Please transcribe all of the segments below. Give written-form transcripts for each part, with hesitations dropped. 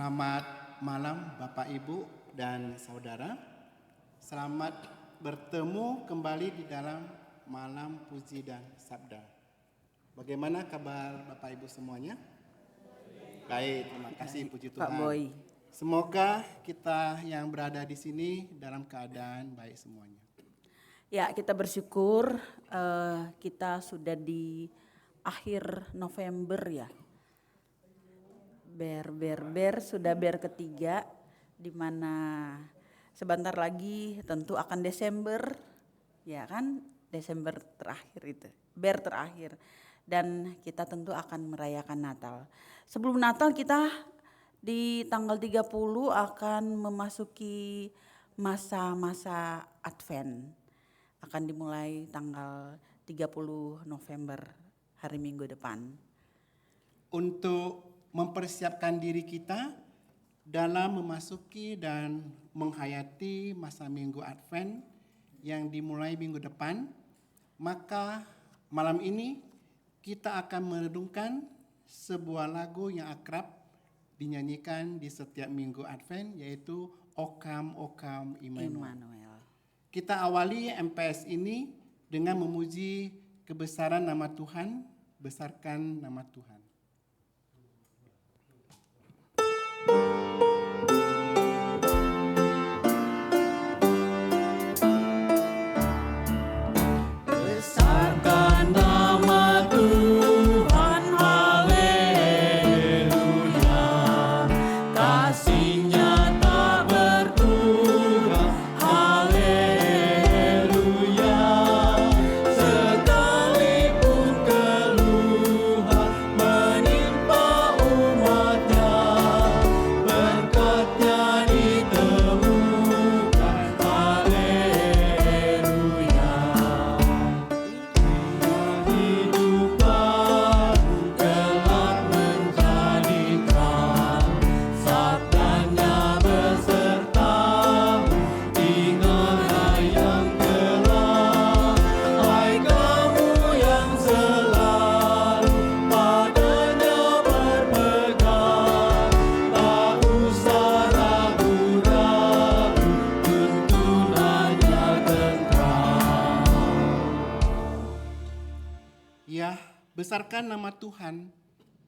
Selamat malam Bapak Ibu dan Saudara. Selamat bertemu kembali di dalam Malam Puji dan Sabda. Bagaimana kabar Bapak Ibu semuanya? Baik, terima kasih, puji Tuhan. Pak Boy. Semoga kita yang berada di sini dalam keadaan baik semuanya. Ya, kita bersyukur kita sudah di akhir November ya. Sudah ketiga, di mana sebentar lagi tentu akan Desember, ya kan, Desember terakhir itu, terakhir, dan kita tentu akan merayakan Natal. Sebelum Natal kita di tanggal 30 akan memasuki masa-masa Advent, akan dimulai tanggal 30 November, hari Minggu depan. Untuk mempersiapkan diri kita dalam memasuki dan menghayati masa Minggu Advent yang dimulai minggu depan, maka malam ini kita akan merenungkan sebuah lagu yang akrab dinyanyikan di setiap Minggu Advent, yaitu O Come, O Come Immanuel. Kita awali MPS ini dengan memuji kebesaran nama Tuhan, besarkan nama Tuhan. Besarkan nama Tuhan, haleluya. Kasih-Nya tak berkurang, haleluya. Sekalipun keluhan menimpa umat-Nya, berkat-Nya ditemukan, haleluya. Kehidupan kelak menjadikan sabdanya besertamu. Ingatlah yang telah, hai kamu yang selalu padanya berpegang. Tak usah ragu-ragu, tuntunannya tentram. Ya, besarkan nama Tuhan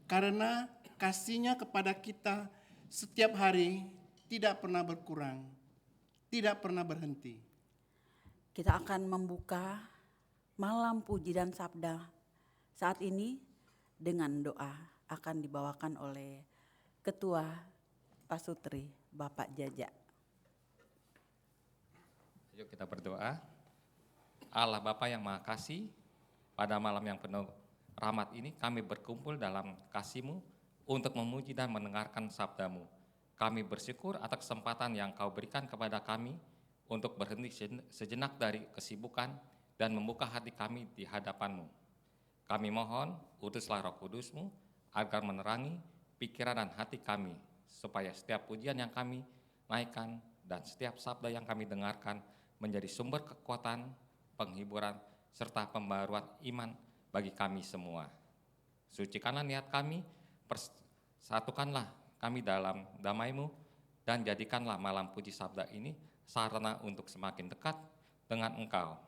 karena kasih-Nya kepada kita setiap hari tidak pernah berkurang, tidak pernah berhenti. Kita akan membuka malam puji dan sabda saat ini dengan doa akan dibawakan oleh Ketua Pasutri Bapak Jaja. Yuk kita berdoa. Allah Bapa yang Maha Kasih, pada malam yang penuh rahmat ini kami berkumpul dalam kasih-Mu untuk memuji dan mendengarkan sabda-Mu. Kami bersyukur atas kesempatan yang Kau berikan kepada kami untuk berhenti sejenak dari kesibukan dan membuka hati kami di hadapan-Mu. Kami mohon utuslah Roh Kudus-Mu agar menerangi pikiran dan hati kami, supaya setiap pujian yang kami naikkan dan setiap sabda yang kami dengarkan menjadi sumber kekuatan, penghiburan, serta pembaruan iman bagi kami semua. Sucikanlah niat kami, persatukanlah kami dalam damai-Mu, dan jadikanlah malam puji sabda ini sarana untuk semakin dekat dengan Engkau.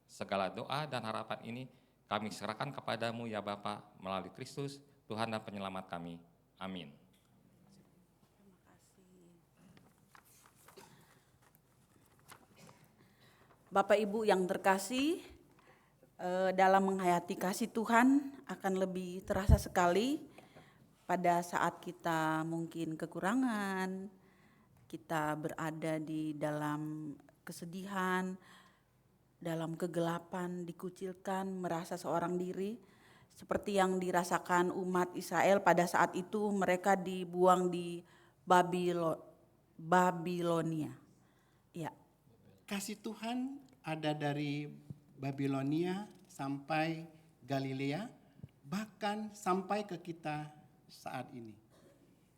Segala doa dan harapan ini kami serahkan kepadamu ya Bapa, melalui Kristus, Tuhan dan Penyelamat kami. Amin. Bapak Ibu yang terkasih, dalam menghayati kasih Tuhan akan lebih terasa sekali pada saat kita mungkin kekurangan, kita berada di dalam kesedihan, dalam kegelapan, dikucilkan, merasa seorang diri, seperti yang dirasakan umat Israel pada saat itu mereka dibuang di Babilonia. Ya. Kasih Tuhan ada dari Babilonia sampai Galilea, bahkan sampai ke kita saat ini.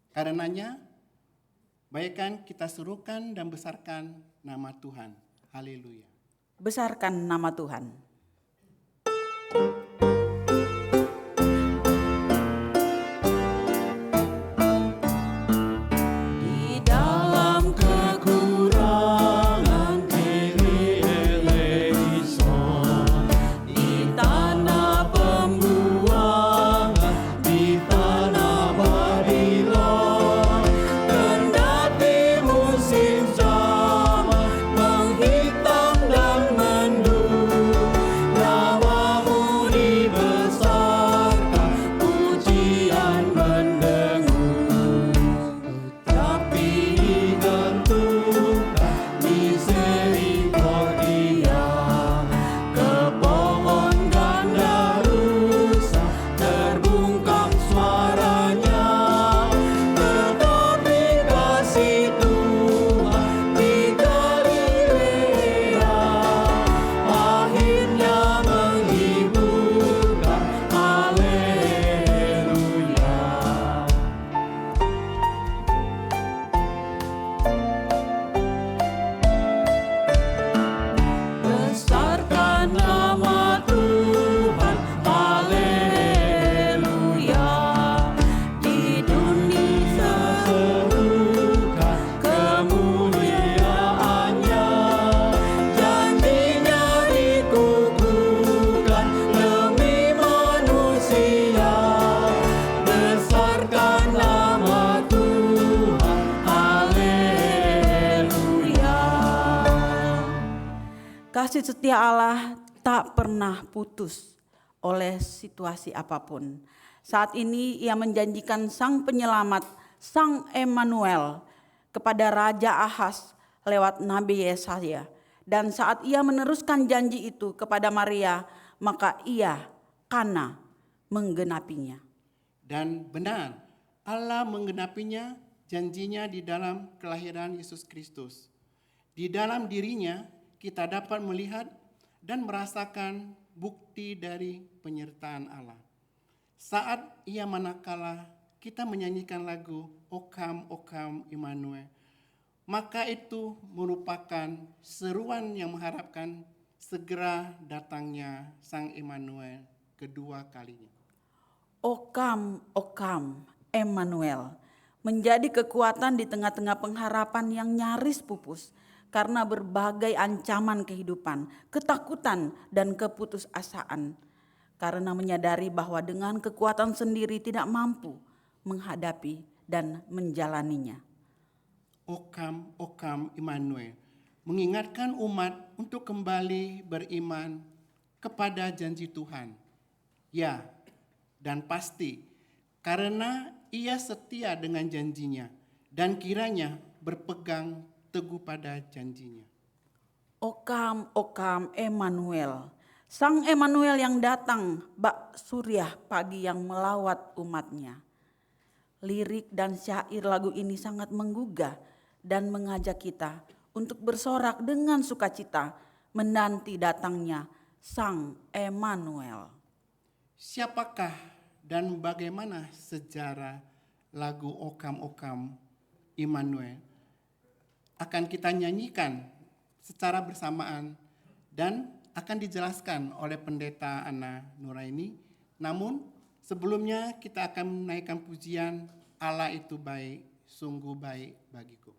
Karenanya, baikkan kita serukan dan besarkan nama Tuhan. Haleluya. Besarkan nama Tuhan. kasih setia Allah tak pernah putus oleh situasi apapun. Saat ini ia menjanjikan Sang Penyelamat, Sang Emmanuel kepada Raja Ahaz lewat Nabi Yesaya. Dan saat ia meneruskan janji itu kepada Maria, maka ia kana menggenapinya. Dan benar, Allah menggenapinya janjinya di dalam kelahiran Yesus Kristus. Di dalam dirinya kita dapat melihat dan merasakan bukti dari penyertaan Allah. Saat ia manakala kita menyanyikan lagu O Come, O Come Immanuel, maka itu merupakan seruan yang mengharapkan segera datangnya Sang Immanuel kedua kalinya. O Come, Emmanuel, menjadi kekuatan di tengah-tengah pengharapan yang nyaris pupus karena berbagai ancaman kehidupan, ketakutan, dan keputusasaan. Karena menyadari bahwa dengan kekuatan sendiri tidak mampu menghadapi dan menjalaninya. O Come Immanuel, mengingatkan umat untuk kembali beriman kepada janji Tuhan. Ya, dan pasti, karena ia setia dengan janjinya dan kiranya berpegang teguh pada janjinya. O Come Emmanuel, Sang Emmanuel yang datang bak Suriah pagi yang melawat umatnya. Lirik dan syair lagu ini sangat menggugah dan mengajak kita untuk bersorak dengan sukacita menanti datangnya Sang Emmanuel. Siapakah dan bagaimana sejarah lagu O Come Immanuel akan kita nyanyikan secara bersamaan dan akan dijelaskan oleh Pendeta Ana Nuraini. Namun sebelumnya kita akan menaikkan pujian Allah itu baik, sungguh baik bagiku.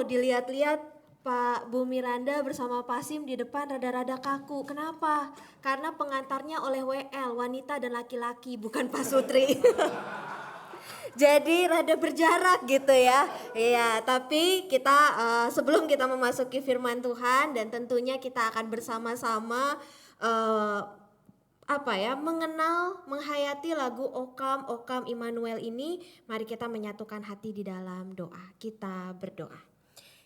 kalau dilihat-lihat Pak Bu Miranda bersama Pak Sim di depan rada-rada kaku. Kenapa? Karena pengantarnya oleh WL, wanita dan laki-laki, bukan Pak Sutri. Jadi rada berjarak gitu ya. Iya, tapi kita sebelum kita memasuki firman Tuhan dan tentunya kita akan bersama-sama mengenal, menghayati lagu Okam Okam Immanuel ini, mari kita menyatukan hati di dalam doa. Kita berdoa.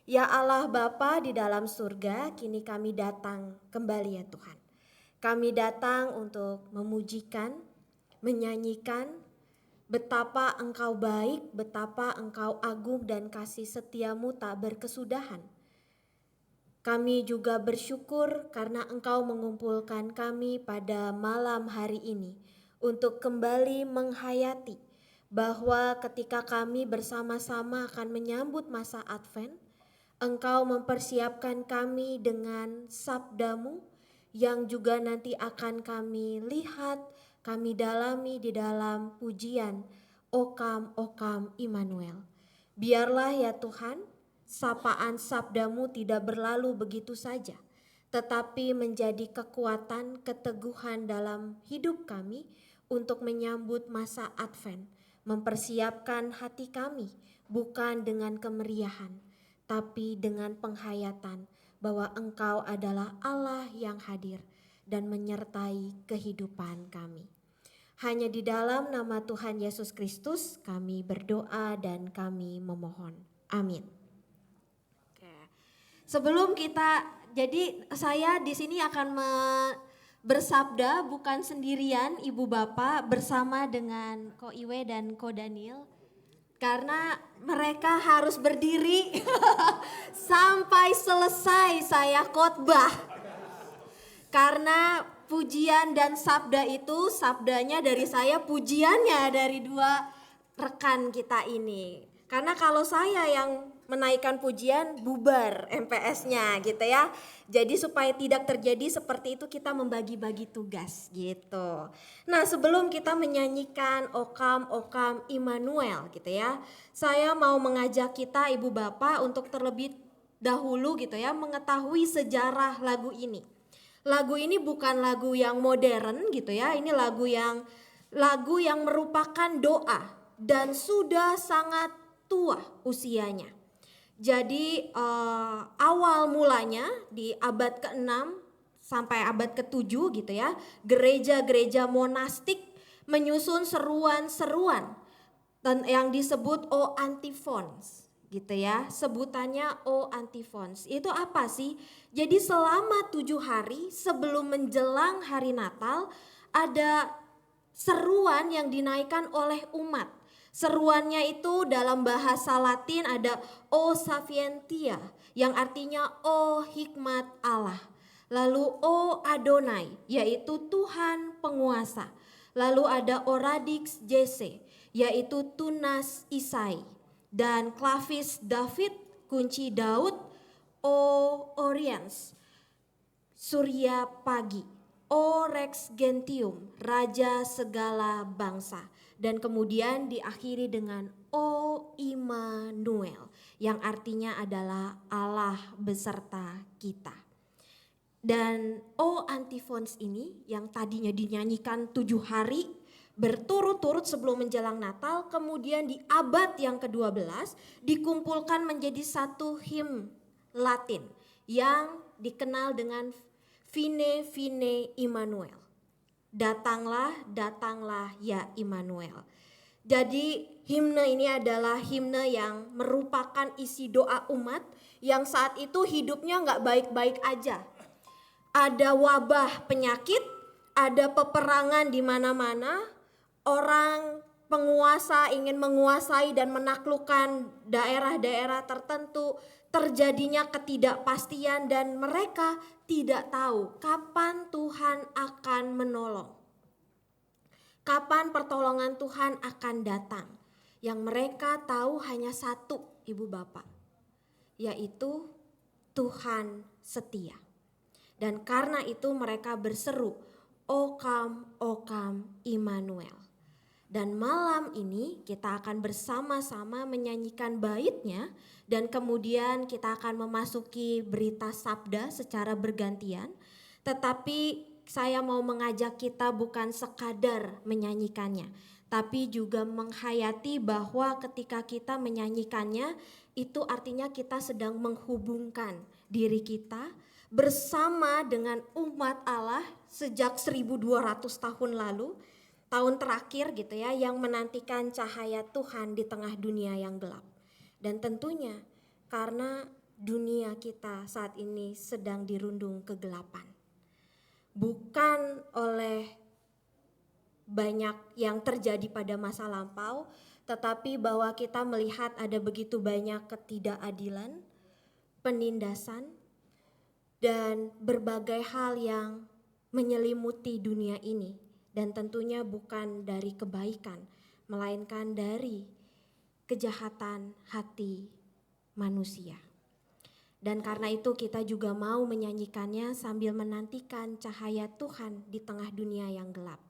Ya Allah Bapa di dalam surga, kini kami datang kembali ya Tuhan. Kami datang untuk memujikan, menyanyikan betapa Engkau baik, betapa Engkau agung dan kasih setiamu tak berkesudahan. Kami juga bersyukur karena Engkau mengumpulkan kami pada malam hari ini untuk kembali menghayati bahwa ketika kami bersama-sama akan menyambut masa Advent, Engkau mempersiapkan kami dengan sabda-Mu yang juga nanti akan kami lihat, kami dalami di dalam pujian Okam Okam Immanuel. Biarlah ya Tuhan, sapaan sabda-Mu tidak berlalu begitu saja, tetapi menjadi kekuatan, keteguhan dalam hidup kami untuk menyambut masa Advent, mempersiapkan hati kami bukan dengan kemeriahan, tapi dengan penghayatan bahwa Engkau adalah Allah yang hadir dan menyertai kehidupan kami. Hanya di dalam nama Tuhan Yesus Kristus kami berdoa dan kami memohon. Amin. Oke. Sebelum jadi saya di sini akan bersabda bukan sendirian Ibu Bapak, bersama dengan Ko Iwe dan Ko Daniel. Karena mereka harus berdiri sampai selesai saya khotbah. Karena pujian dan sabda itu, sabdanya dari saya, pujiannya dari dua rekan kita ini. Karena kalau saya yang menaikkan pujian, bubar MPS-nya gitu ya. Jadi supaya tidak terjadi seperti itu, kita membagi-bagi tugas gitu. Nah, sebelum kita menyanyikan Okam Okam Immanuel gitu ya, saya mau mengajak kita Ibu Bapak untuk terlebih dahulu gitu ya mengetahui sejarah lagu ini. Lagu ini bukan lagu yang modern gitu ya, ini lagu yang merupakan doa dan sudah sangat tua usianya. Jadi awal mulanya di abad ke-6 sampai abad ke-7 gitu ya, gereja-gereja monastik menyusun seruan-seruan yang disebut O Antiphons gitu ya, sebutannya O Antiphons. Itu apa sih? Jadi selama 7 hari sebelum menjelang hari Natal ada seruan yang dinaikkan oleh umat. Seruannya itu dalam bahasa Latin ada O Sapientia yang artinya O Hikmat Allah. Lalu O Adonai yaitu Tuhan penguasa. Lalu ada Oradix Jese yaitu Tunas Isai. Dan Clavis David kunci Daud, O Oriens Surya Pagi, O Rex Gentium Raja segala bangsa. Dan kemudian diakhiri dengan O Immanuel yang artinya adalah Allah beserta kita. Dan O Antiphons ini yang tadinya dinyanyikan 7 hari berturut-turut sebelum menjelang Natal, kemudian di abad yang ke-12 dikumpulkan menjadi satu him Latin yang dikenal dengan Vine Vine Immanuel. Datanglah, datanglah ya Immanuel. Jadi himne ini adalah himne yang merupakan isi doa umat yang saat itu hidupnya gak baik-baik aja. Ada wabah penyakit, ada peperangan di mana-mana, orang penguasa ingin menguasai dan menaklukkan daerah-daerah tertentu, terjadinya ketidakpastian dan mereka tidak tahu kapan Tuhan akan menolong. Kapan pertolongan Tuhan akan datang. Yang mereka tahu hanya satu, Ibu Bapak, yaitu Tuhan setia. Dan karena itu mereka berseru, Okam Okam Immanuel. Dan malam ini kita akan bersama-sama menyanyikan baitnya dan kemudian kita akan memasuki berita sabda secara bergantian. Tetapi saya mau mengajak kita bukan sekadar menyanyikannya, tapi juga menghayati bahwa ketika kita menyanyikannya, itu artinya kita sedang menghubungkan diri kita bersama dengan umat Allah sejak 1200 tahun lalu, tahun terakhir gitu ya, yang menantikan cahaya Tuhan di tengah dunia yang gelap. Dan tentunya karena dunia kita saat ini sedang dirundung kegelapan. Bukan oleh banyak yang terjadi pada masa lampau, tetapi bahwa kita melihat ada begitu banyak ketidakadilan, penindasan, dan berbagai hal yang menyelimuti dunia ini. Dan tentunya bukan dari kebaikan, melainkan dari kejahatan hati manusia. Dan karena itu kita juga mau menyanyikannya sambil menantikan cahaya Tuhan di tengah dunia yang gelap.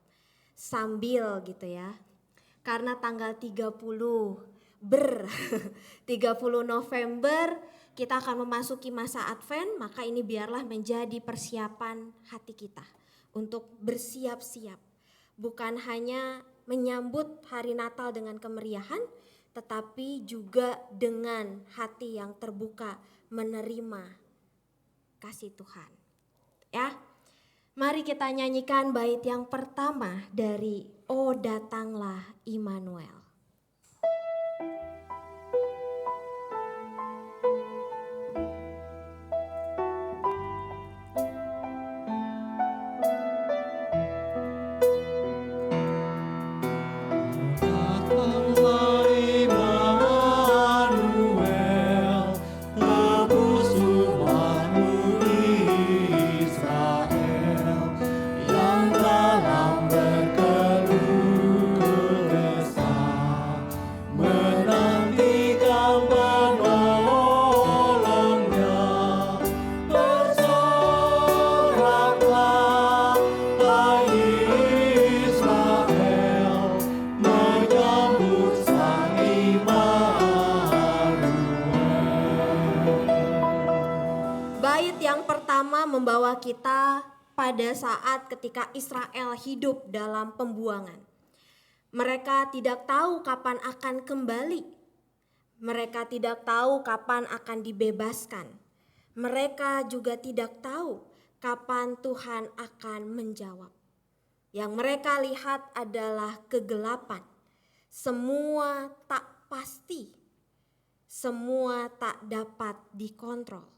Sambil gitu ya. Karena tanggal 30 November kita akan memasuki masa Advent, maka ini biarlah menjadi persiapan hati kita untuk bersiap-siap. Bukan hanya menyambut hari Natal dengan kemeriahan, tetapi juga dengan hati yang terbuka menerima kasih Tuhan. Ya, mari kita nyanyikan bait yang pertama dari "O Datanglah Immanuel". Datanglah Immanuel, tebus umatmu Israel, yang dalam berkeluh kesah menantikan penolongnya. Bersoraklah, hai Israel, menyambut Sang Immanuel. Bait yang pertama membawa kita pada saat ketika Israel hidup dalam pembuangan. Mereka tidak tahu kapan akan kembali. Mereka tidak tahu kapan akan dibebaskan. Mereka juga tidak tahu kapan Tuhan akan menjawab. Yang mereka lihat adalah kegelapan. Semua tak pasti. Semua tak dapat dikontrol.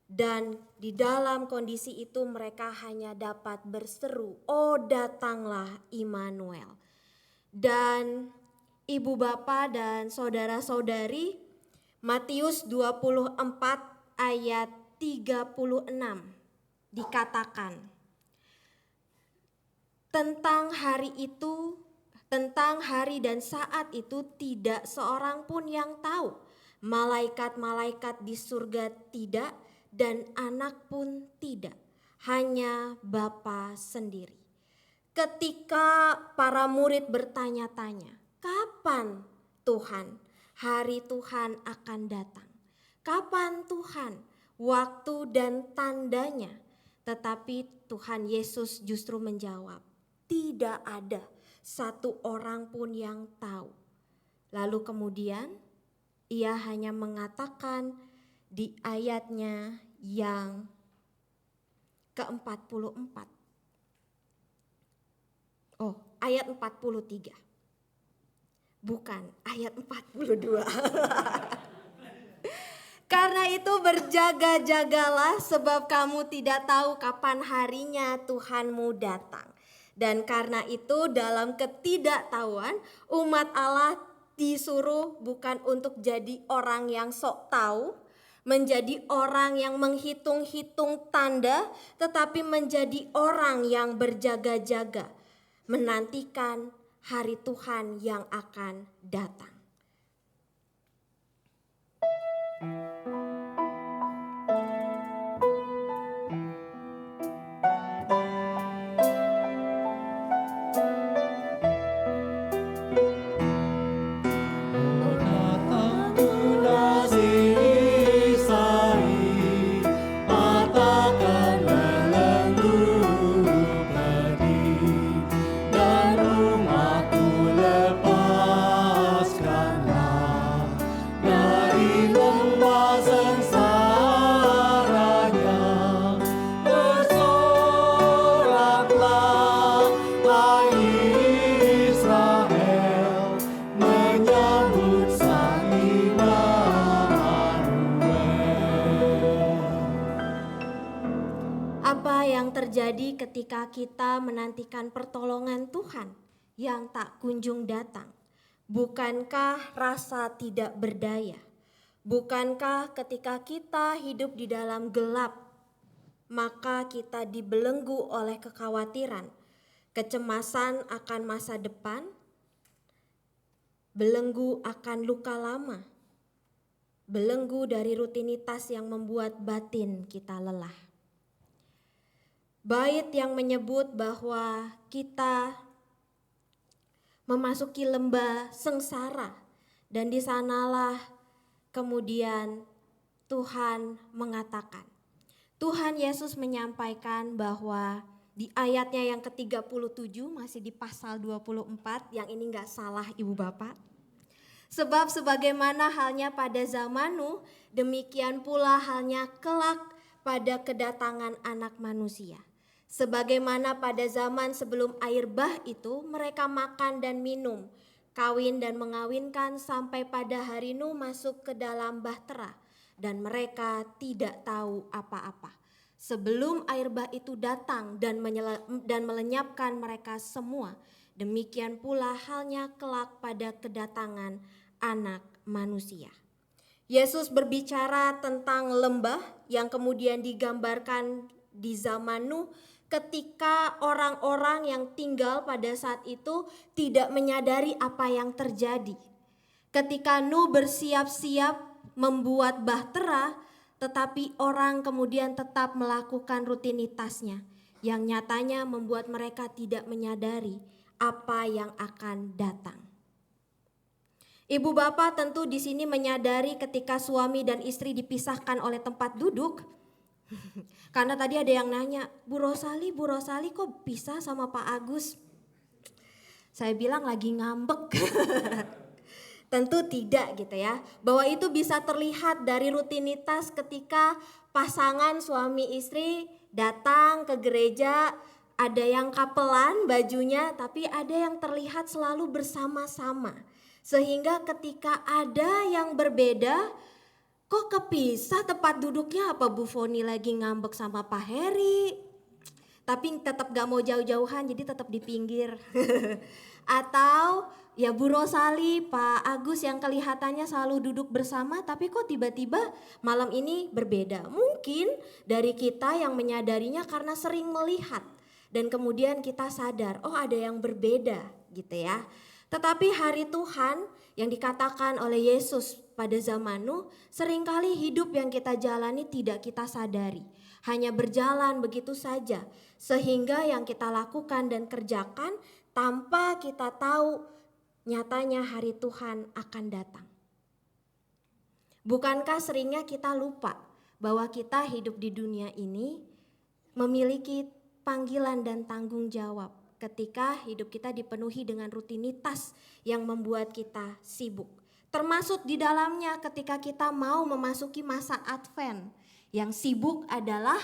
Dan di dalam kondisi itu mereka hanya dapat berseru, "Oh datanglah Immanuel". Dan ibu bapak dan saudara-saudari, Matius 24 ayat 36 dikatakan tentang hari itu, tentang hari dan saat itu tidak seorang pun yang tahu. Malaikat-malaikat di surga tidak, dan anak pun tidak, hanya Bapa sendiri. Ketika para murid bertanya-tanya, kapan Tuhan, hari Tuhan akan datang? Kapan Tuhan, waktu dan tandanya? Tetapi Tuhan Yesus justru menjawab, tidak ada satu orang pun yang tahu. Lalu kemudian ia hanya mengatakan di ayatnya yang ke-44. Oh, ayat 43. Bukan, ayat 42. Karena itu berjaga-jagalah, sebab kamu tidak tahu kapan harinya Tuhanmu datang. Dan karena itu dalam ketidaktahuan umat Allah disuruh bukan untuk jadi orang yang sok tahu, menjadi orang yang menghitung-hitung tanda, tetapi menjadi orang yang berjaga-jaga, menantikan hari Tuhan yang akan datang. terjadi ketika kita menantikan pertolongan Tuhan yang tak kunjung datang? Bukankah rasa tidak berdaya? Bukankah ketika kita hidup di dalam gelap, maka kita dibelenggu oleh kekhawatiran, kecemasan akan masa depan, belenggu akan luka lama, belenggu dari rutinitas yang membuat batin kita lelah. Bait yang menyebut bahwa kita memasuki lembah sengsara, dan di sanalah kemudian Tuhan mengatakan, Tuhan Yesus menyampaikan bahwa di ayatnya yang ke-37 masih di pasal 24, yang ini enggak salah Ibu Bapak. Sebab sebagaimana halnya pada zaman Nuh, demikian pula halnya kelak pada kedatangan Anak Manusia. Sebagaimana pada zaman sebelum air bah itu mereka makan dan minum, kawin dan mengawinkan sampai pada hari Nuh masuk ke dalam bahtera, dan mereka tidak tahu apa-apa. Sebelum air bah itu datang dan melenyapkan mereka semua, demikian pula halnya kelak pada kedatangan Anak Manusia. Yesus berbicara tentang lembah yang kemudian digambarkan di zaman Nuh, ketika orang-orang yang tinggal pada saat itu tidak menyadari apa yang terjadi. Ketika Nuh bersiap-siap membuat bahtera, tetapi orang kemudian tetap melakukan rutinitasnya, yang nyatanya membuat mereka tidak menyadari apa yang akan datang. Ibu bapak tentu di sini menyadari ketika suami dan istri dipisahkan oleh tempat duduk. Karena tadi ada yang nanya, Bu Rosali kok pisah sama Pak Agus? Saya bilang lagi ngambek. Tentu tidak gitu ya. Bahwa itu bisa terlihat dari rutinitas ketika pasangan suami istri datang ke gereja. Ada yang kapelan bajunya, tapi ada yang terlihat selalu bersama-sama. Sehingga ketika ada yang berbeda, kok kepisah tempat duduknya, apa Bu Foni lagi ngambek sama Pak Heri? Tapi tetap gak mau jauh-jauhan, jadi tetap di pinggir. Atau ya Bu Rosali, Pak Agus yang kelihatannya selalu duduk bersama, tapi kok tiba-tiba malam ini berbeda. Mungkin dari kita yang menyadarinya karena sering melihat, dan kemudian kita sadar, oh ada yang berbeda gitu ya. Tetapi hari Tuhan yang dikatakan oleh Yesus pada zaman Nuh, seringkali hidup yang kita jalani tidak kita sadari. Hanya berjalan begitu saja, sehingga yang kita lakukan dan kerjakan tanpa kita tahu nyatanya hari Tuhan akan datang. Bukankah seringnya kita lupa bahwa kita hidup di dunia ini memiliki panggilan dan tanggung jawab ketika hidup kita dipenuhi dengan rutinitas yang membuat kita sibuk. Termasuk di dalamnya ketika kita mau memasuki masa Advent, yang sibuk adalah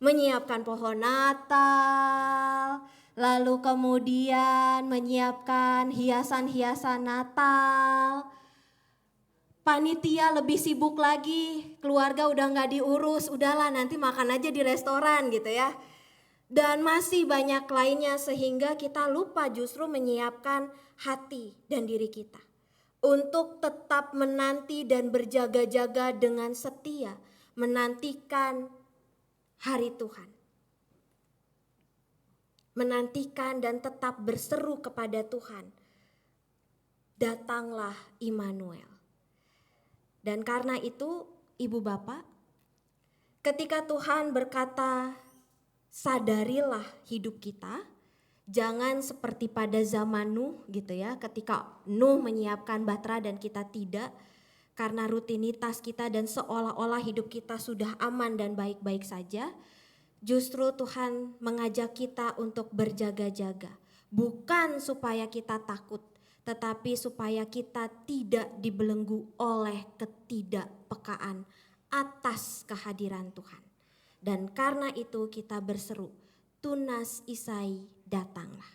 menyiapkan pohon Natal, lalu kemudian menyiapkan hiasan-hiasan Natal. Panitia lebih sibuk lagi, keluarga udah gak diurus, udahlah nanti makan aja di restoran gitu ya. Dan masih banyak lainnya, sehingga kita lupa justru menyiapkan hati dan diri kita untuk tetap menanti dan berjaga-jaga dengan setia menantikan hari Tuhan. Menantikan dan tetap berseru kepada Tuhan, datanglah Immanuel. Dan karena itu Ibu Bapak, ketika Tuhan berkata, sadarilah hidup kita, jangan seperti pada zaman Nuh gitu ya, ketika Nuh menyiapkan bahtera dan kita tidak, karena rutinitas kita dan seolah-olah hidup kita sudah aman dan baik-baik saja. Justru Tuhan mengajak kita untuk berjaga-jaga, bukan supaya kita takut, tetapi supaya kita tidak dibelenggu oleh ketidakpekaan atas kehadiran Tuhan. Dan karena itu kita berseru, tunas Isai datanglah.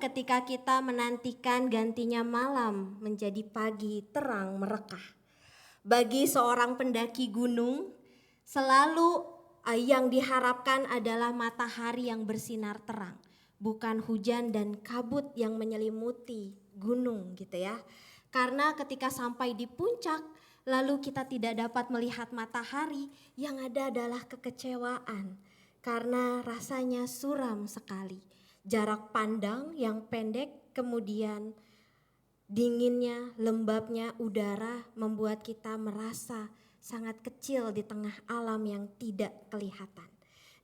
ketika kita menantikan gantinya malam menjadi pagi terang merekah. Bagi seorang pendaki gunung, selalu yang diharapkan adalah matahari yang bersinar terang, bukan hujan dan kabut yang menyelimuti gunung gitu ya. Karena ketika sampai di puncak, lalu kita tidak dapat melihat matahari, yang ada adalah kekecewaan karena rasanya suram sekali. Jarak pandang yang pendek, kemudian dinginnya, lembabnya udara membuat kita merasa sangat kecil di tengah alam yang tidak kelihatan.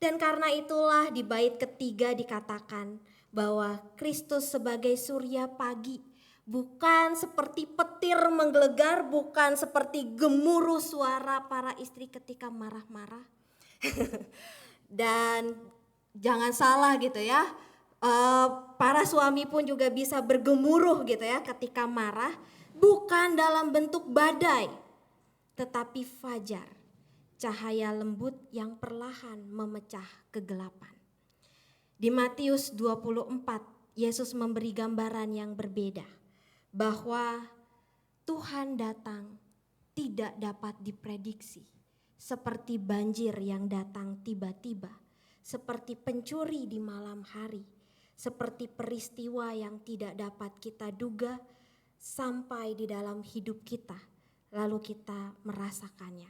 Dan karena itulah di bait ketiga dikatakan bahwa Kristus sebagai surya pagi, bukan seperti petir menggelegar, bukan seperti gemuruh suara para istri ketika marah-marah. Dan jangan salah gitu ya, para suami pun juga bisa bergemuruh gitu ya ketika marah, bukan dalam bentuk badai, tetapi fajar, cahaya lembut yang perlahan memecah kegelapan. Di Matius 24, Yesus memberi gambaran yang berbeda, bahwa Tuhan datang tidak dapat diprediksi, seperti banjir yang datang tiba-tiba, seperti pencuri di malam hari, seperti peristiwa yang tidak dapat kita duga sampai di dalam hidup kita, lalu kita merasakannya.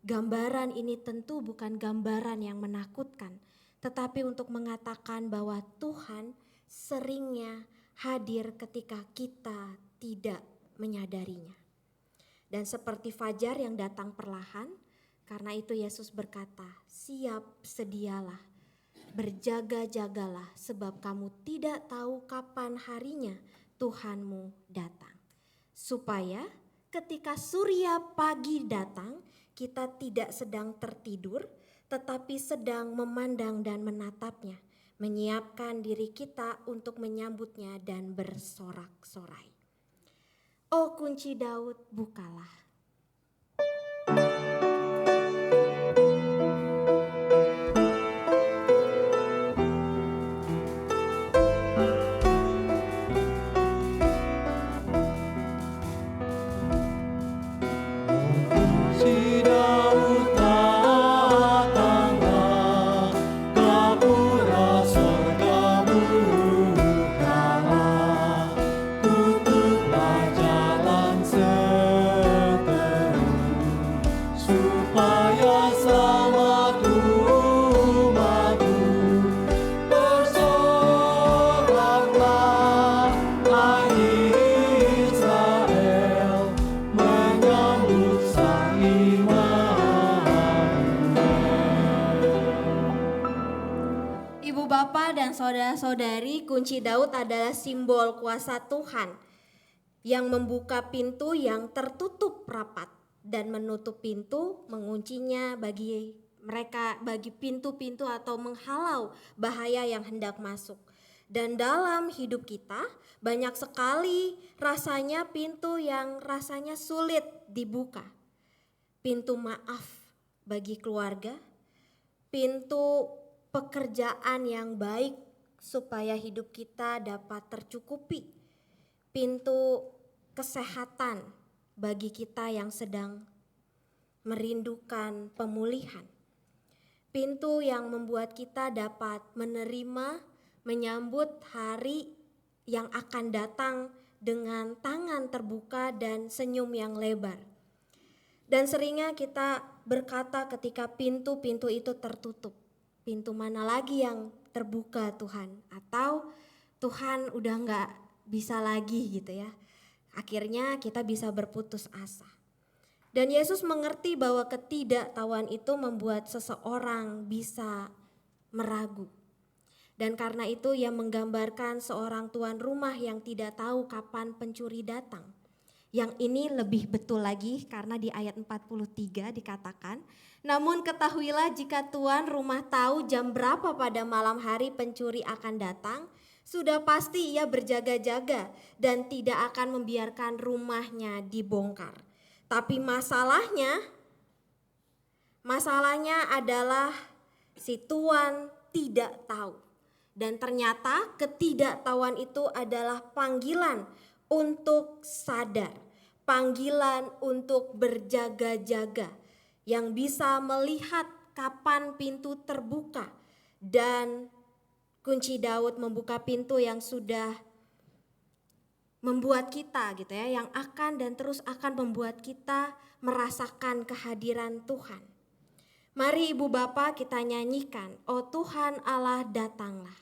Gambaran ini tentu bukan gambaran yang menakutkan, tetapi untuk mengatakan bahwa Tuhan seringnya hadir ketika kita tidak menyadarinya. Dan seperti fajar yang datang perlahan, karena itu Yesus berkata, siap sedialah, berjaga-jagalah, sebab kamu tidak tahu kapan harinya Tuhanmu datang. Supaya ketika surya pagi datang, kita tidak sedang tertidur, tetapi sedang memandang dan menatapnya, menyiapkan diri kita untuk menyambutnya dan bersorak-sorai. Oh kunci Daud, bukalah. Si Daud datanglah, gapura sorga bukalah, tutuplah jalan seteru, supaya selamat umatku. Bersoraklah, hai Israel, menyambut Sang Ibu bapak dan saudara-saudari, kunci Daud adalah simbol kuasa Tuhan yang membuka pintu yang tertutup rapat dan menutup pintu, menguncinya bagi mereka, bagi pintu-pintu atau menghalau bahaya yang hendak masuk. Dan dalam hidup kita banyak sekali rasanya pintu yang rasanya sulit dibuka. Pintu maaf bagi keluarga, pintu pekerjaan yang baik supaya hidup kita dapat tercukupi, pintu kesehatan bagi kita yang sedang merindukan pemulihan, pintu yang membuat kita dapat menerima, menyambut hari yang akan datang dengan tangan terbuka dan senyum yang lebar. Dan seringnya kita berkata ketika pintu-pintu itu tertutup, pintu mana lagi yang terbuka Tuhan? Atau Tuhan udah gak bisa lagi gitu ya. Akhirnya kita bisa berputus asa. Dan Yesus mengerti bahwa ketidaktahuan itu membuat seseorang bisa meragu. Dan karena itu ia menggambarkan seorang tuan rumah yang tidak tahu kapan pencuri datang. Yang ini lebih betul lagi karena di ayat 43 dikatakan, namun ketahuilah jika tuan rumah tahu jam berapa pada malam hari pencuri akan datang, sudah pasti ia berjaga-jaga dan tidak akan membiarkan rumahnya dibongkar. Tapi masalahnya adalah si tuan tidak tahu. Dan ternyata ketidaktahuan itu adalah panggilan untuk sadar, panggilan untuk berjaga-jaga, yang bisa melihat kapan pintu terbuka. Dan kunci Daud membuka pintu yang sudah membuat kita gitu ya, yang akan dan terus akan membuat kita merasakan kehadiran Tuhan. Mari Ibu Bapak kita nyanyikan, "Oh Tuhan Allah datanglah."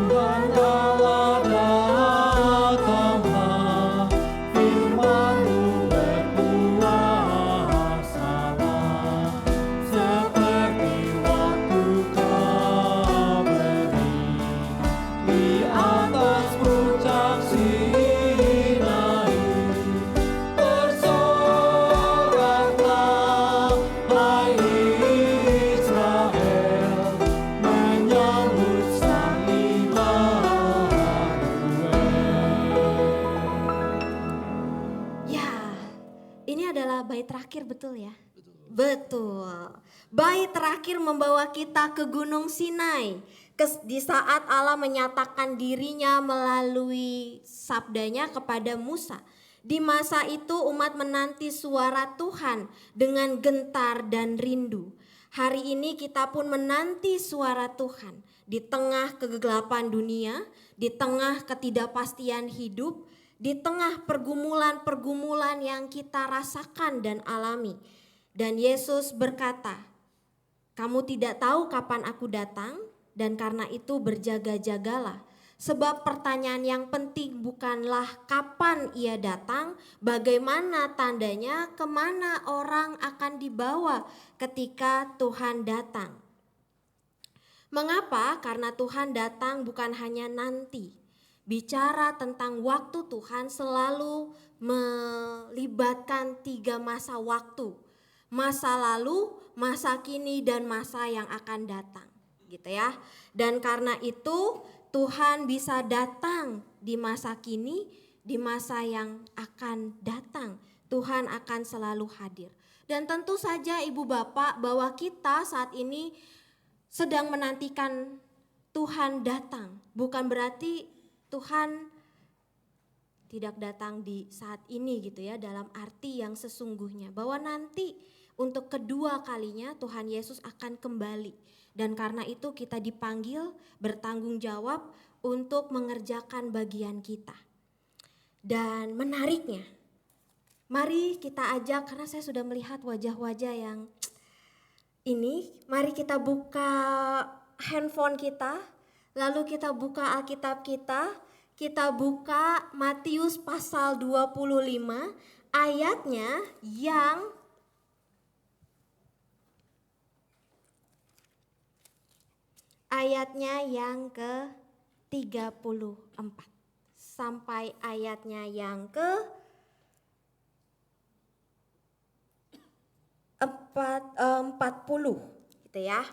Tuhan Allah datanglah, firman-Mu berkuasalah, seperti waktu Kau beri di atas puncak Sinai. Bersoraklah, hai Israel, menyambut Sang Immanuel. Ya, ini adalah bait terakhir, betul ya? Betul. Bait terakhir membawa kita ke Gunung Sinai. Di saat Allah menyatakan dirinya melalui sabdanya kepada Musa. Di masa itu umat menanti suara Tuhan dengan gentar dan rindu. Hari ini kita pun menanti suara Tuhan di tengah kegelapan dunia, di tengah ketidakpastian hidup, di tengah pergumulan-pergumulan yang kita rasakan dan alami. Dan Yesus berkata, "Kamu tidak tahu kapan aku datang, dan karena itu berjaga-jagalah. Sebab pertanyaan yang penting bukanlah kapan ia datang, bagaimana tandanya, kemana orang akan dibawa ketika Tuhan datang." Mengapa? Karena Tuhan datang bukan hanya nanti. Bicara tentang waktu Tuhan selalu melibatkan 3 masa waktu. Masa lalu, masa kini, dan masa yang akan datang. Gitu ya. Dan karena itu Tuhan bisa datang di masa kini, di masa yang akan datang. Tuhan akan selalu hadir. Dan tentu saja Ibu Bapak bahwa kita saat ini sedang menantikan Tuhan datang. Bukan berarti Tuhan tidak datang di saat ini gitu ya, dalam arti yang sesungguhnya. Bahwa nanti untuk kedua kalinya Tuhan Yesus akan kembali. Dan karena itu kita dipanggil bertanggung jawab untuk mengerjakan bagian kita. Dan menariknya, mari kita ajak, karena saya sudah melihat wajah-wajah yang ini, mari kita buka handphone kita, lalu kita buka Alkitab kita buka Matius pasal 25 ayatnya yang ke-34 sampai ayatnya yang ke-40 gitu ya.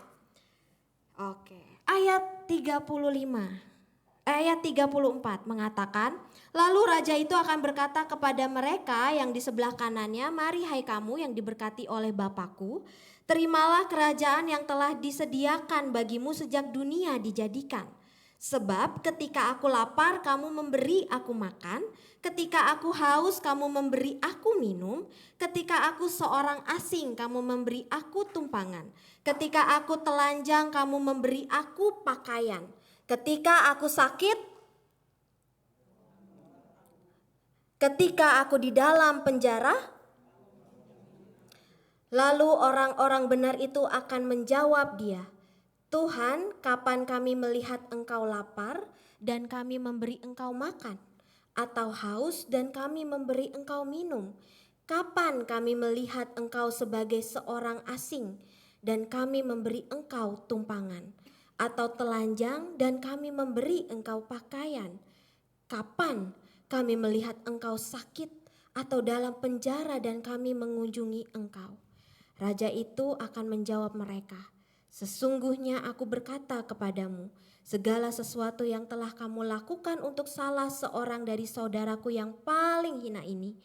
Oke, ayat 34 mengatakan, "Lalu raja itu akan berkata kepada mereka yang di sebelah kanannya, 'Mari hai kamu yang diberkati oleh Bapakku, terimalah kerajaan yang telah disediakan bagimu sejak dunia dijadikan. Sebab ketika aku lapar kamu memberi aku makan, ketika aku haus kamu memberi aku minum, ketika aku seorang asing kamu memberi aku tumpangan, ketika aku telanjang kamu memberi aku pakaian, ketika aku sakit, ketika aku di dalam penjara.' Lalu orang-orang benar itu akan menjawab dia, 'Tuhan, kapan kami melihat engkau lapar dan kami memberi engkau makan, atau haus dan kami memberi engkau minum? Kapan kami melihat engkau sebagai seorang asing dan kami memberi engkau tumpangan, atau telanjang dan kami memberi engkau pakaian? Kapan kami melihat engkau sakit atau dalam penjara dan kami mengunjungi engkau?' Raja itu akan menjawab mereka, 'Sesungguhnya aku berkata kepadamu, Segala sesuatu yang telah kamu lakukan untuk salah seorang dari saudaraku yang paling hina ini,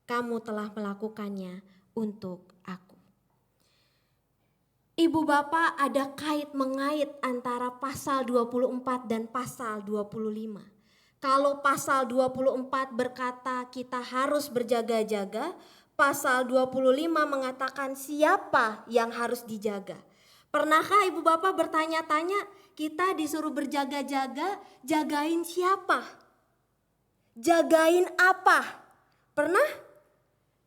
kamu telah melakukannya untuk aku. Ibu bapak, ada kait-mengait antara pasal 24 dan pasal 25. Kalau pasal 24 berkata kita harus berjaga-jaga, pasal 25 mengatakan siapa yang harus dijaga. Pernahkah ibu bapak bertanya-tanya, kita disuruh berjaga-jaga, jagain siapa? Jagain apa? Pernah?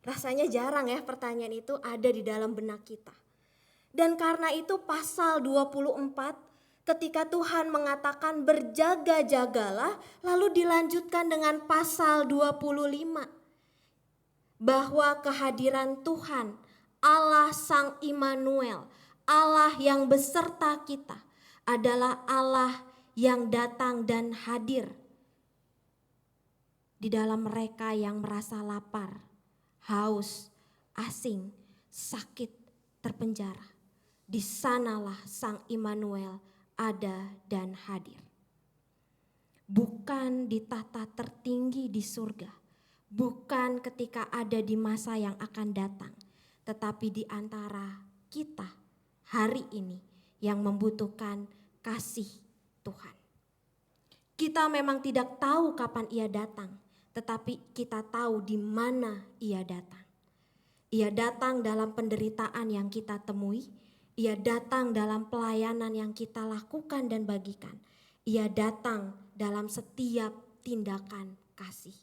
Rasanya jarang ya pertanyaan itu ada di dalam benak kita. Dan karena itu pasal 24 ketika Tuhan mengatakan berjaga-jagalah, lalu dilanjutkan dengan pasal 25. Bahwa kehadiran Tuhan, Allah Sang Immanuel, Allah yang beserta kita adalah Allah yang datang dan hadir di dalam mereka yang merasa lapar, haus, asing, sakit, terpenjara. Di sanalah Sang Immanuel ada dan hadir. Bukan di tata tertinggi di surga, bukan ketika ada di masa yang akan datang, tetapi di antara kita hari ini yang membutuhkan kasih Tuhan. Kita memang tidak tahu kapan Ia datang, tetapi kita tahu di mana Ia datang. Ia datang dalam penderitaan yang kita temui. Ia datang dalam pelayanan yang kita lakukan dan bagikan. Ia datang dalam setiap tindakan kasih.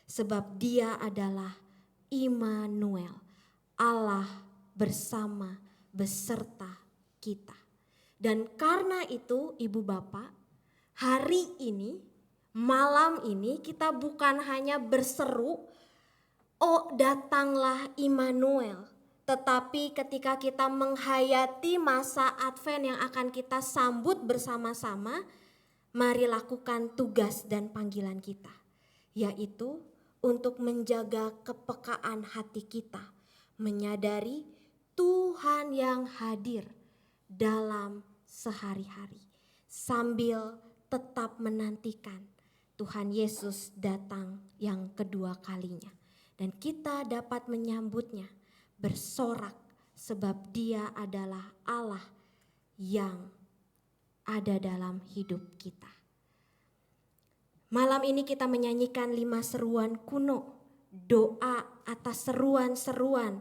Sebab Dia adalah Immanuel, Allah bersama beserta kita. Dan karena itu ibu bapak, hari ini, malam ini kita bukan hanya berseru, oh datanglah Immanuel. Tetapi ketika kita menghayati masa Advent yang akan kita sambut bersama-sama, mari lakukan tugas dan panggilan kita, yaitu untuk menjaga kepekaan hati kita, menyadari Tuhan yang hadir dalam sehari-hari, sambil tetap menantikan Tuhan Yesus datang yang kedua kalinya. Dan kita dapat menyambutnya bersorak sebab Dia adalah Allah yang ada dalam hidup kita. Malam ini kita menyanyikan 5 seruan kuno, doa atas seruan-seruan,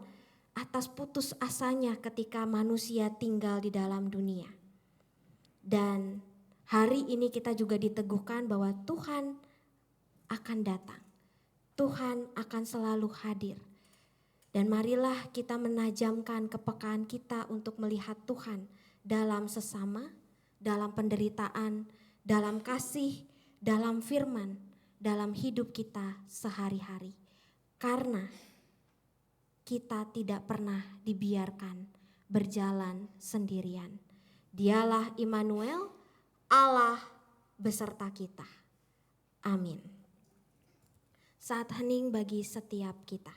atas putus asanya ketika manusia tinggal di dalam dunia. Dan hari ini kita juga diteguhkan bahwa Tuhan akan datang. Tuhan akan selalu hadir. Dan marilah kita menajamkan kepekaan kita untuk melihat Tuhan dalam sesama, dalam penderitaan, dalam kasih, dalam firman, dalam hidup kita sehari-hari. Karena kita tidak pernah dibiarkan berjalan sendirian. Dialah Immanuel, Allah beserta kita. Amin. Saat hening bagi setiap kita.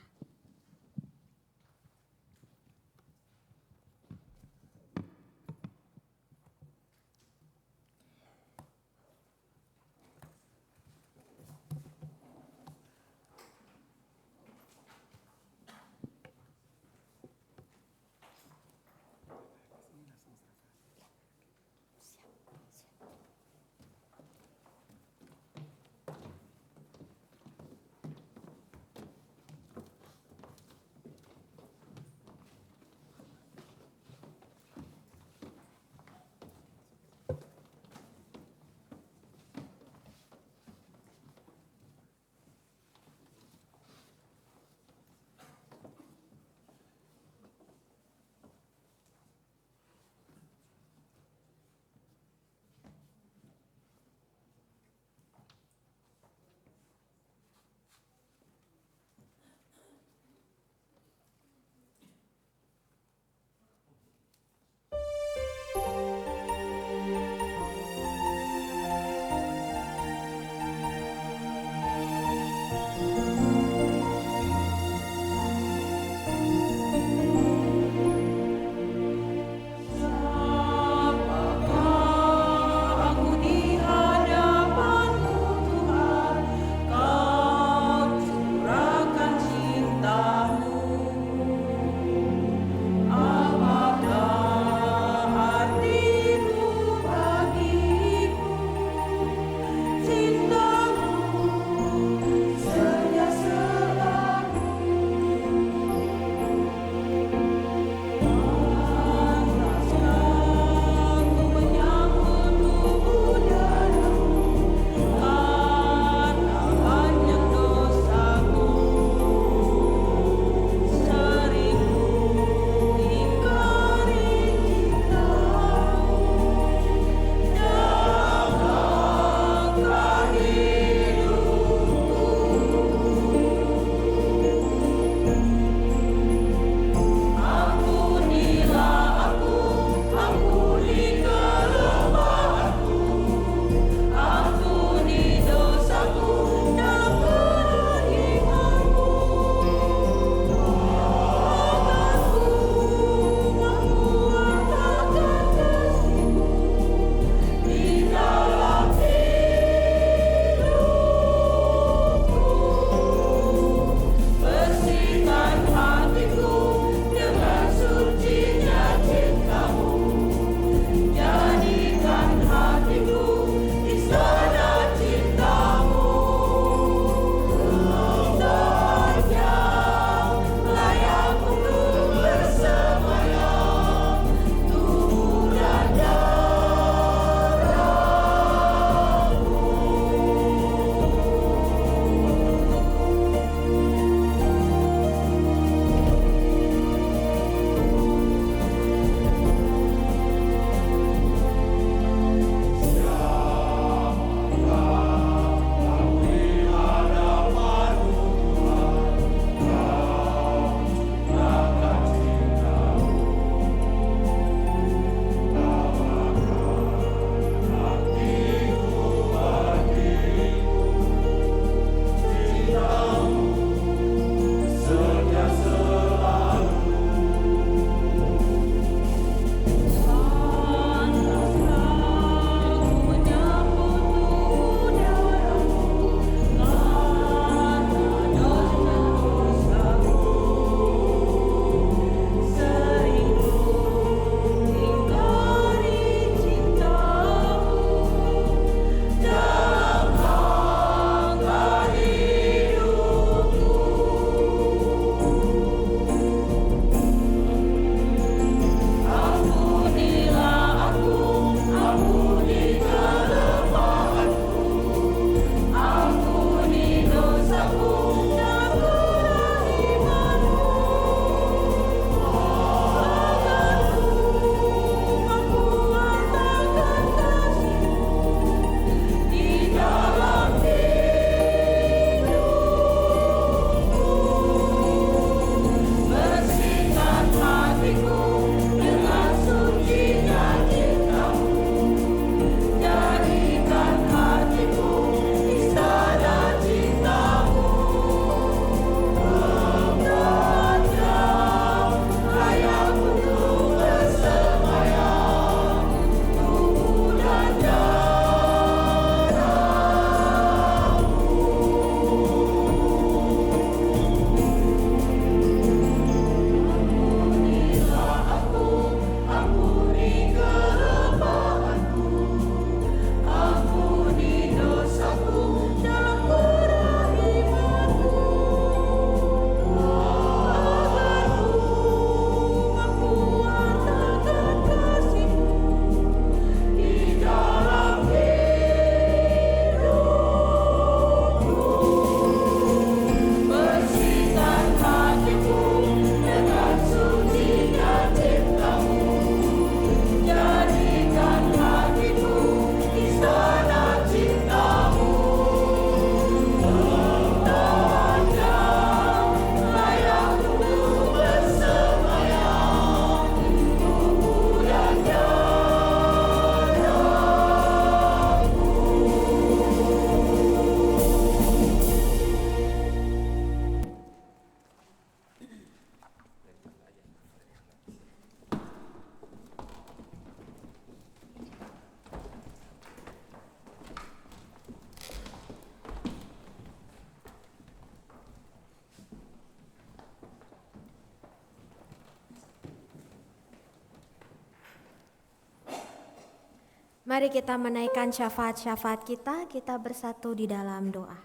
Mari kita menaikkan syafaat-syafaat kita bersatu di dalam doa.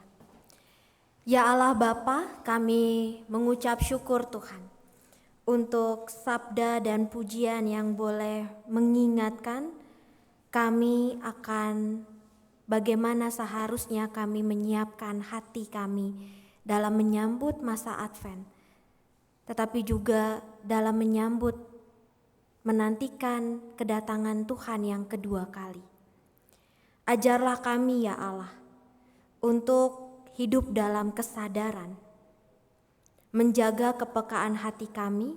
Ya Allah Bapa, kami mengucap syukur Tuhan untuk sabda dan pujian yang boleh mengingatkan kami akan bagaimana seharusnya kami menyiapkan hati kami dalam menyambut masa Advent, tetapi juga dalam menantikan kedatangan Tuhan yang kedua kali. Ajarlah kami ya Allah untuk hidup dalam kesadaran, menjaga kepekaan hati kami,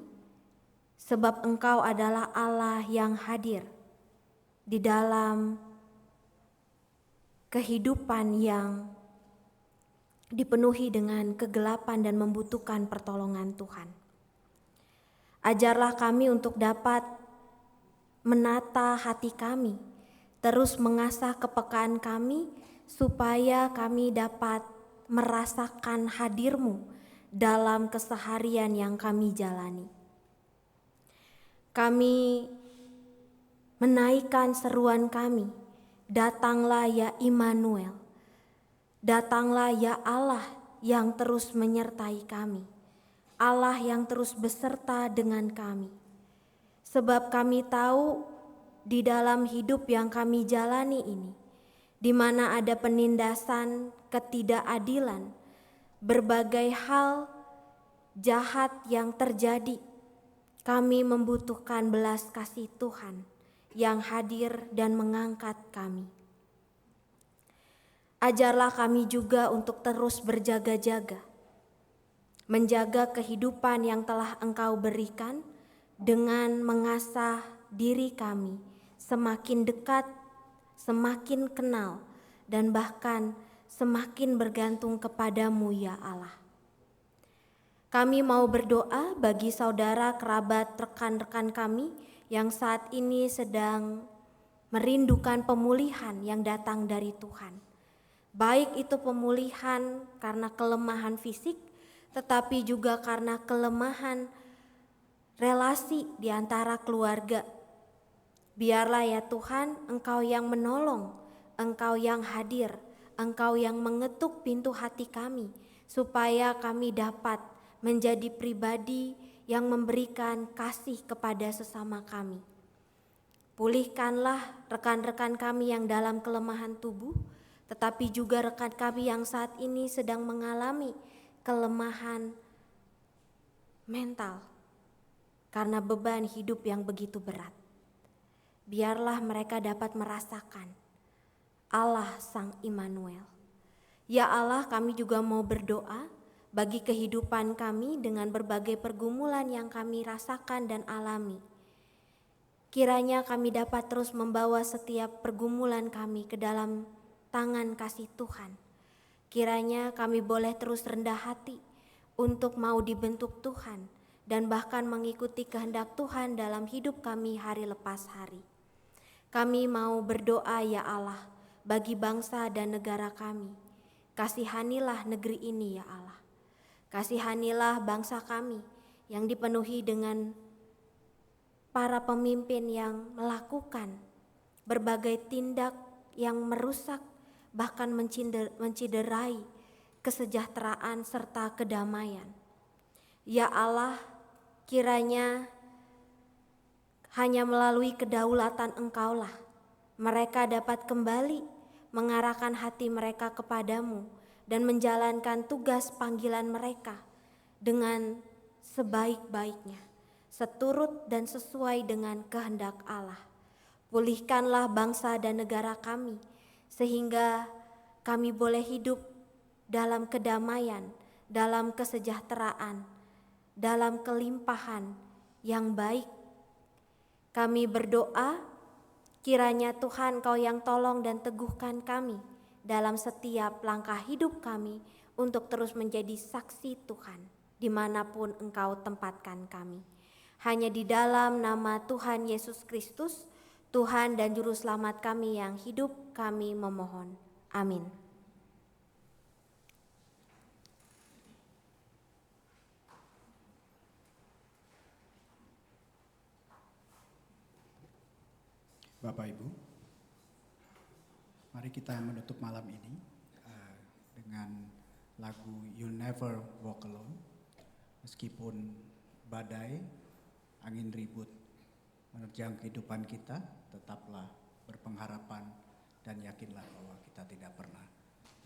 sebab Engkau adalah Allah yang hadir di dalam kehidupan yang dipenuhi dengan kegelapan dan membutuhkan pertolongan Tuhan. Ajarlah kami untuk dapat menata hati kami, terus mengasah kepekaan kami, supaya kami dapat merasakan hadir-Mu dalam keseharian yang kami jalani. Kami menaikkan seruan kami, datanglah ya Immanuel, datanglah ya Allah yang terus menyertai kami, Allah yang terus beserta dengan kami. Sebab kami tahu di dalam hidup yang kami jalani ini, di mana ada penindasan ketidakadilan, berbagai hal jahat yang terjadi, kami membutuhkan belas kasih Tuhan yang hadir dan mengangkat kami. Ajarlah kami juga untuk terus berjaga-jaga, menjaga kehidupan yang telah Engkau berikan dengan mengasah diri kami semakin dekat, semakin kenal, dan bahkan semakin bergantung kepadamu ya Allah. Kami mau berdoa bagi saudara, kerabat, rekan-rekan kami yang saat ini sedang merindukan pemulihan yang datang dari Tuhan. Baik itu pemulihan karena kelemahan fisik, tetapi juga karena kelemahan relasi di antara keluarga. Biarlah ya Tuhan, Engkau yang menolong, Engkau yang hadir, Engkau yang mengetuk pintu hati kami, supaya kami dapat menjadi pribadi yang memberikan kasih kepada sesama kami. Pulihkanlah rekan-rekan kami yang dalam kelemahan tubuh, tetapi juga rekan kami yang saat ini sedang mengalami kelemahan mental karena beban hidup yang begitu berat. Biarlah mereka dapat merasakan Allah Sang Immanuel. Ya Allah, kami juga mau berdoa bagi kehidupan kami dengan berbagai pergumulan yang kami rasakan dan alami. Kiranya kami dapat terus membawa setiap pergumulan kami ke dalam tangan kasih Tuhan. Kiranya kami boleh terus rendah hati untuk mau dibentuk Tuhan dan bahkan mengikuti kehendak Tuhan dalam hidup kami hari lepas hari. Kami mau berdoa ya Allah bagi bangsa dan negara kami. Kasihanilah negeri ini ya Allah. Kasihanilah bangsa kami yang dipenuhi dengan para pemimpin yang melakukan berbagai tindak yang merusak bahkan menciderai kesejahteraan serta kedamaian. Ya Allah, kiranya hanya melalui kedaulatan Engkaulah mereka dapat kembali mengarahkan hati mereka kepadamu dan menjalankan tugas panggilan mereka dengan sebaik-baiknya, seturut dan sesuai dengan kehendak Allah. Pulihkanlah bangsa dan negara kami, sehingga kami boleh hidup dalam kedamaian, dalam kesejahteraan, dalam kelimpahan yang baik. Kami berdoa, kiranya Tuhan Kau yang tolong dan teguhkan kami dalam setiap langkah hidup kami untuk terus menjadi saksi Tuhan dimanapun Engkau tempatkan kami. Hanya di dalam nama Tuhan Yesus Kristus, Tuhan dan Juru Selamat kami yang hidup, kami memohon. Amin. Bapak Ibu, Mari kita menutup malam ini dengan lagu You'll Never Walk Alone. Meskipun badai, angin ribut menerjang kehidupan kita, tetaplah berpengharapan dan yakinlah bahwa kita tidak pernah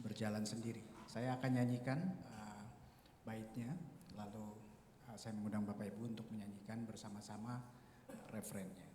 berjalan sendiri. Saya akan nyanyikan baitnya, lalu saya mengundang Bapak Ibu untuk menyanyikan bersama-sama refrennya.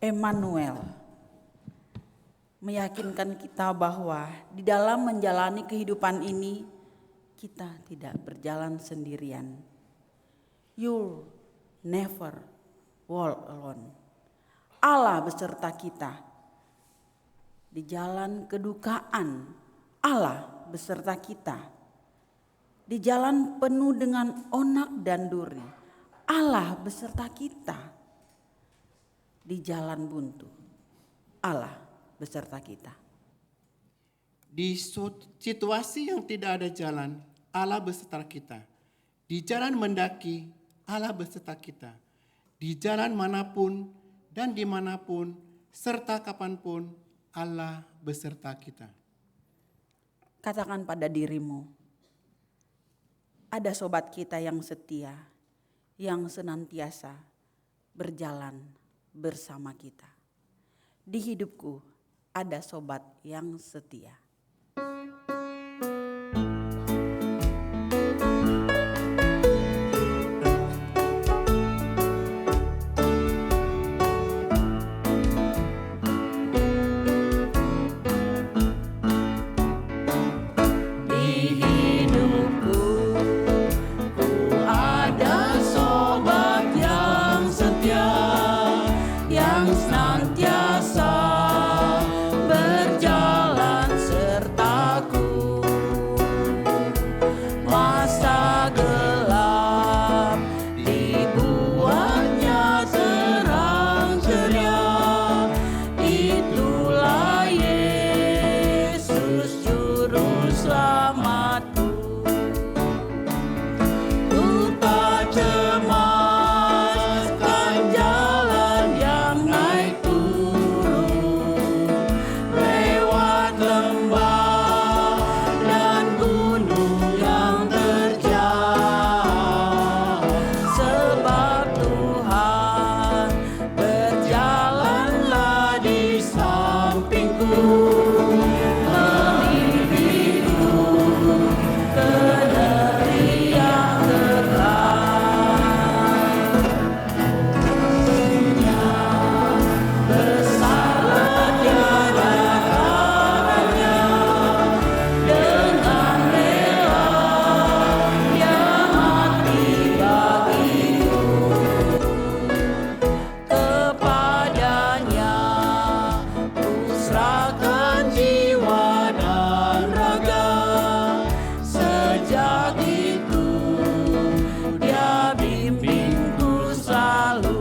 Emmanuel meyakinkan kita bahwa di dalam menjalani kehidupan ini kita tidak berjalan sendirian. You'll never walk alone. Allah beserta kita. Di jalan kedukaan, Allah beserta kita. Di jalan penuh dengan onak dan duri, Allah beserta kita. Di jalan buntu, Allah beserta kita. Di situasi yang tidak ada jalan, Allah beserta kita. Di jalan mendaki, Allah beserta kita. Di jalan manapun dan dimanapun, serta kapanpun, Allah beserta kita. Katakan pada dirimu, ada sobat kita yang setia, yang senantiasa berjalan bersama kita. Di hidupku ada sobat yang setia. selamatku. Ku Tak cemaskan jalan yang naik turun, lewat lembah dan gunung yang terjal. sebab Tuhan berjalanlah di sampingku, memimpinku ke negeri yang besar tiada kalahnya. Dengan rela Dia mati bagiku, kepadanya ku serahkan jiwa dan raga. Sejak itu Dia bimbingku selalu.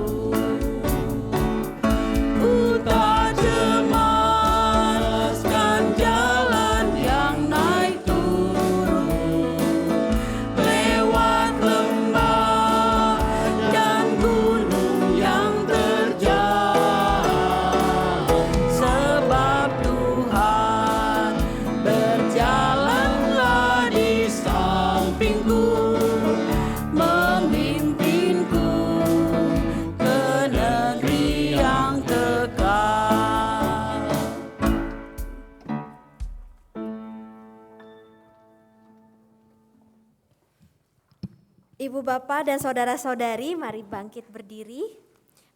Ku tak cemaskan jalan yang naik turun, lewat lembah dan gunung yang terjal. Sebab Tuhan berjalanlah di sampingku, memimpinku ke negeri yang kekal. Ibu bapak dan saudara-saudari, mari bangkit berdiri.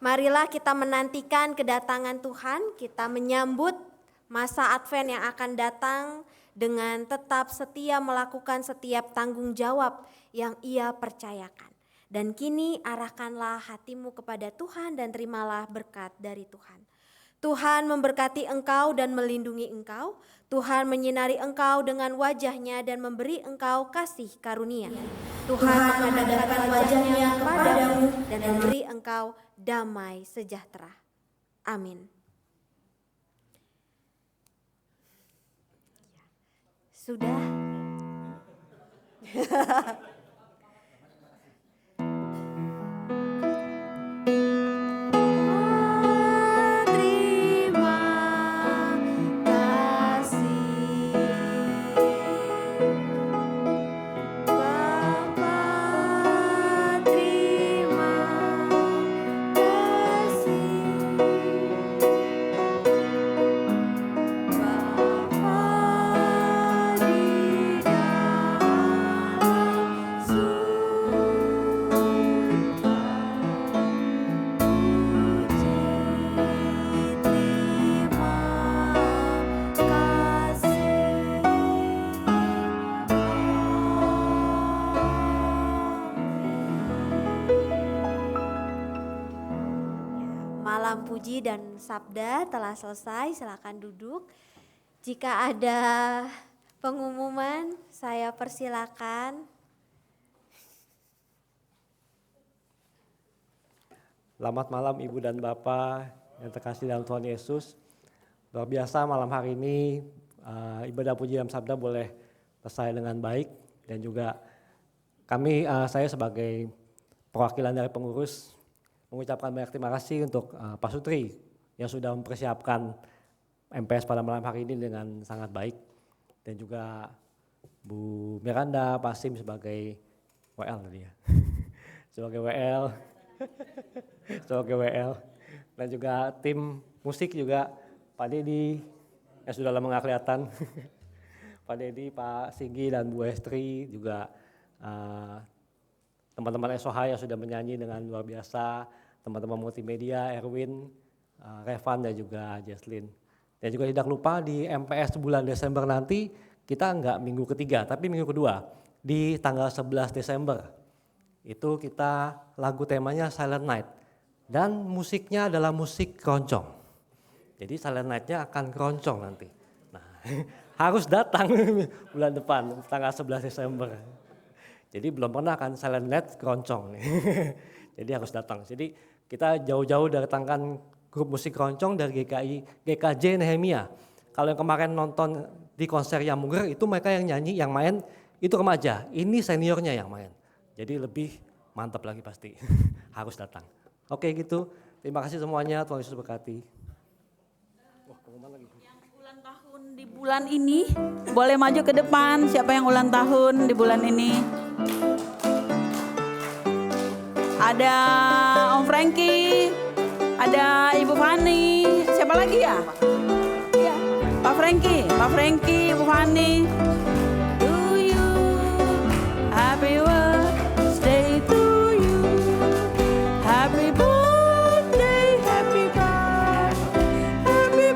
Marilah kita menantikan kedatangan Tuhan, kita menyambut masa Advent yang akan datang dengan tetap setia melakukan setiap tanggung jawab yang Ia percayakan. Dan kini arahkanlah hatimu kepada Tuhan dan terimalah berkat dari Tuhan. Tuhan memberkati engkau dan melindungi engkau. Tuhan menyinari engkau dengan wajah-Nya dan memberi engkau kasih karunia. Tuhan menghadapkan wajah-Nya kepadamu dan memberi engkau damai sejahtera. Amin. Sudah. Terima kasih Bapa, terima kasih Bapa di dalam surga. Malam puji dan sabda telah selesai, silakan duduk. Jika ada pengumuman, saya persilakan. Selamat malam Ibu dan Bapak yang terkasih dalam Tuhan Yesus. Luar biasa malam hari ini ibadah puji dan sabda boleh selesai dengan baik, dan juga saya sebagai perwakilan dari pengurus mengucapkan banyak terima kasih untuk Pak Sutri yang sudah mempersiapkan MPS pada malam hari ini dengan sangat baik, dan juga Bu Miranda, Pak Sim sebagai WL tadi ya. Sebagai WL. Sebagai WL, dan juga tim musik juga Pak Dedi yang sudah lama nggak kelihatan. Pak Dedi, Pak Sigi dan Bu Estri, juga teman-teman SOH yang sudah menyanyi dengan luar biasa, teman-teman multimedia, Erwin, Revan dan juga Jesslyn. Dan juga tidak lupa di MPS bulan Desember nanti kita nggak minggu ketiga tapi minggu kedua di tanggal 11 Desember. Itu kita lagu temanya Silent Night dan musiknya adalah musik keroncong. Jadi Silent Night-nya akan keroncong nanti. Nah, harus datang bulan depan tanggal 11 Desember. Jadi belum pernah kan Silent Night keroncong. Jadi harus datang. Jadi kita jauh-jauh datangkan grup musik keroncong dari GKJ Nehemia. Kalau yang kemarin nonton di konser yang Munger itu mereka yang nyanyi, yang main itu remaja, ini seniornya yang main. Jadi lebih mantap lagi pasti, harus datang. Oke gitu, terima kasih semuanya, Tuhan Yesus berkati. Yang ulang tahun di bulan ini, boleh maju ke depan, siapa yang ulang tahun di bulan ini? Ada Om Frankie, ada Ibu Fani, siapa lagi ya? Iya, Pak Frankie, Ibu Fani. To you, happy birthday to you, happy birthday, happy birthday,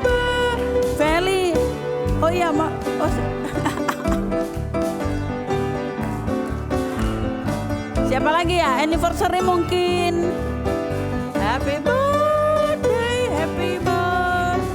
Feli. Oh iya, Mak. Oh, siapa lagi ya? Anniversary mungkin. Happy birthday, happy birthday, happy birthday.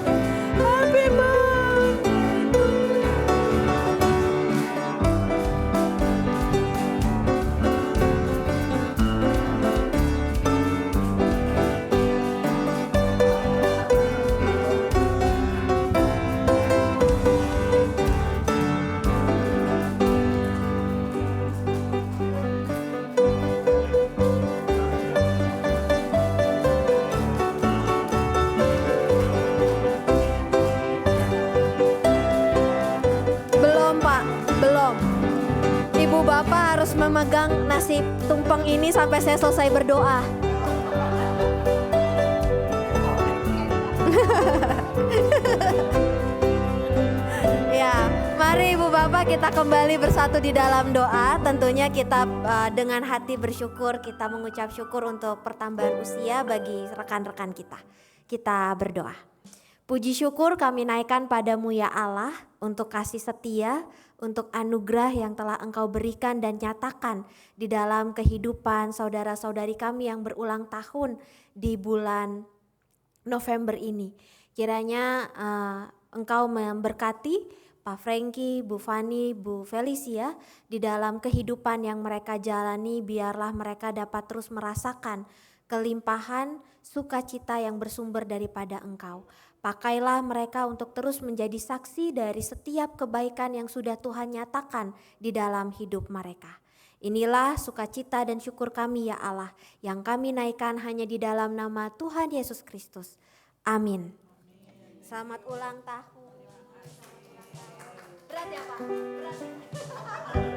Belum Pak, belum. Ibu Bapak harus memegang nasi tumpeng ini sampai saya selesai berdoa. Ya, mari Ibu Bapak kita kembali bersatu di dalam doa. Tentunya kita dengan hati bersyukur, kita mengucap syukur untuk pertambahan usia bagi rekan-rekan kita. Kita berdoa. Puji syukur kami naikkan padamu ya Allah untuk kasih setia, untuk anugerah yang telah Engkau berikan dan nyatakan di dalam kehidupan saudara-saudari kami yang berulang tahun di bulan November ini. Kiranya Engkau memberkati Pak Frankie, Bu Fani, Bu Felicia di dalam kehidupan yang mereka jalani, biarlah mereka dapat terus merasakan kelimpahan sukacita yang bersumber daripada Engkau. Pakailah mereka untuk terus menjadi saksi dari setiap kebaikan yang sudah Tuhan nyatakan di dalam hidup mereka. Inilah sukacita dan syukur kami ya Allah, yang kami naikkan hanya di dalam nama Tuhan Yesus Kristus. Amin. Selamat ulang tahun. Berat ya Pak? Berat.